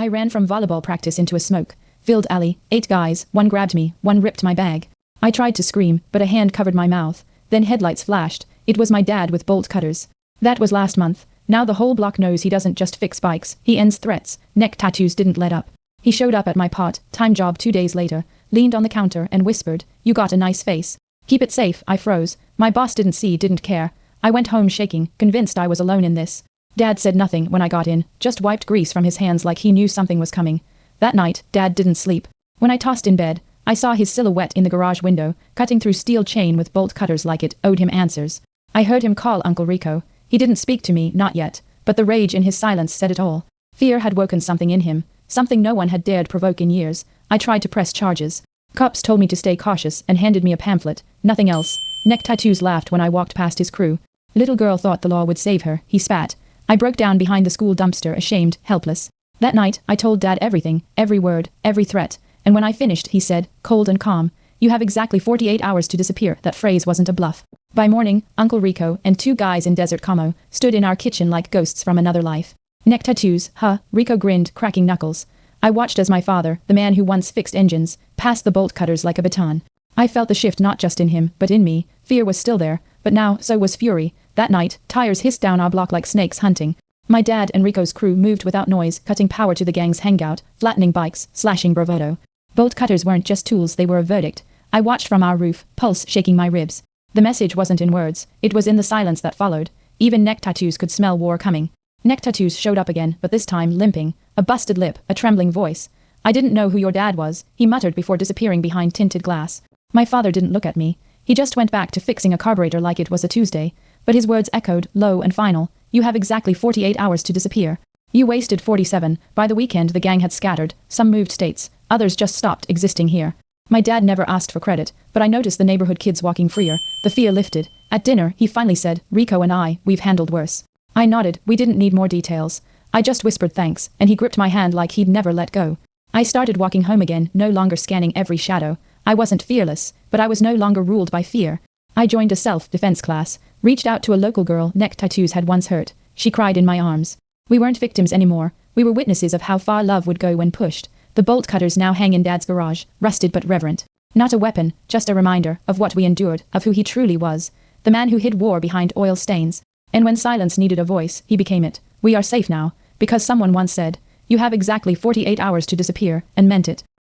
I ran from volleyball practice into a smoke-filled alley. 8 guys, one grabbed me, one ripped my bag. I tried to scream, but a hand covered my mouth. Then headlights flashed. It was my dad with bolt cutters. That was last month. Now the whole block knows he doesn't just fix bikes, he ends threats. Neck tattoos didn't let up. He showed up at my part-time job 2 days later, leaned on the counter and whispered, "You got a nice face. Keep it safe." I froze. My boss didn't see, didn't care. I went home shaking, convinced I was alone in this. Dad said nothing when I got in, just wiped grease from his hands like he knew something was coming. That night, Dad didn't sleep. When I tossed in bed, I saw his silhouette in the garage window, cutting through steel chain with bolt cutters like it owed him answers. I heard him call Uncle Rico. He didn't speak to me, not yet, but the rage in his silence said it all. Fear had woken something in him, something no one had dared provoke in years. I tried to press charges. Cops told me to stay cautious and handed me a pamphlet, nothing else. Neck tattoos laughed when I walked past his crew. Little girl thought the law would save her, he spat. I broke down behind the school dumpster, ashamed, helpless. That night, I told Dad everything, every word, every threat, and when I finished, he said, cold and calm, "You have exactly 48 hours to disappear." That phrase wasn't a bluff. By morning, Uncle Rico and 2 guys in Desert Como stood in our kitchen like ghosts from another life. Neck tattoos, huh? Rico grinned, cracking knuckles. I watched as my father, the man who once fixed engines, passed the bolt cutters like a baton. I felt the shift not just in him, but in me. Fear was still there, but now so was fury. That night, tires hissed down our block like snakes hunting. My dad and Rico's crew moved without noise, cutting power to the gang's hangout, flattening bikes, slashing bravado. Bolt cutters weren't just tools, they were a verdict. I watched from our roof, pulse shaking my ribs. The message wasn't in words, it was in the silence that followed. Even neck tattoos could smell war coming. Neck tattoos showed up again, but this time limping, a busted lip, a trembling voice. "I didn't know who your dad was," he muttered before disappearing behind tinted glass. My father didn't look at me. He just went back to fixing a carburetor like it was a Tuesday. But his words echoed, low and final. "You have exactly 48 hours to disappear." You wasted 47. By the weekend the gang had scattered. Some moved states. Others just stopped existing here. My dad never asked for credit, but I noticed the neighborhood kids walking freer. The fear lifted. At dinner, he finally said, "Rico and we've handled worse." I nodded. We didn't need more details. I just whispered thanks, and he gripped my hand like he'd never let go. I started walking home again, no longer scanning every shadow. I wasn't fearless, but I was no longer ruled by fear. I joined a self-defense class, reached out to a local girl neck tattoos had once hurt. She cried in my arms. We weren't victims anymore. We were witnesses of how far love would go when pushed. The bolt cutters now hang in Dad's garage, rusted but reverent. Not a weapon, just a reminder of what we endured, of who he truly was. The man who hid war behind oil stains. And when silence needed a voice, he became it. We are safe now, because someone once said, "You have exactly 48 hours to disappear," and meant it.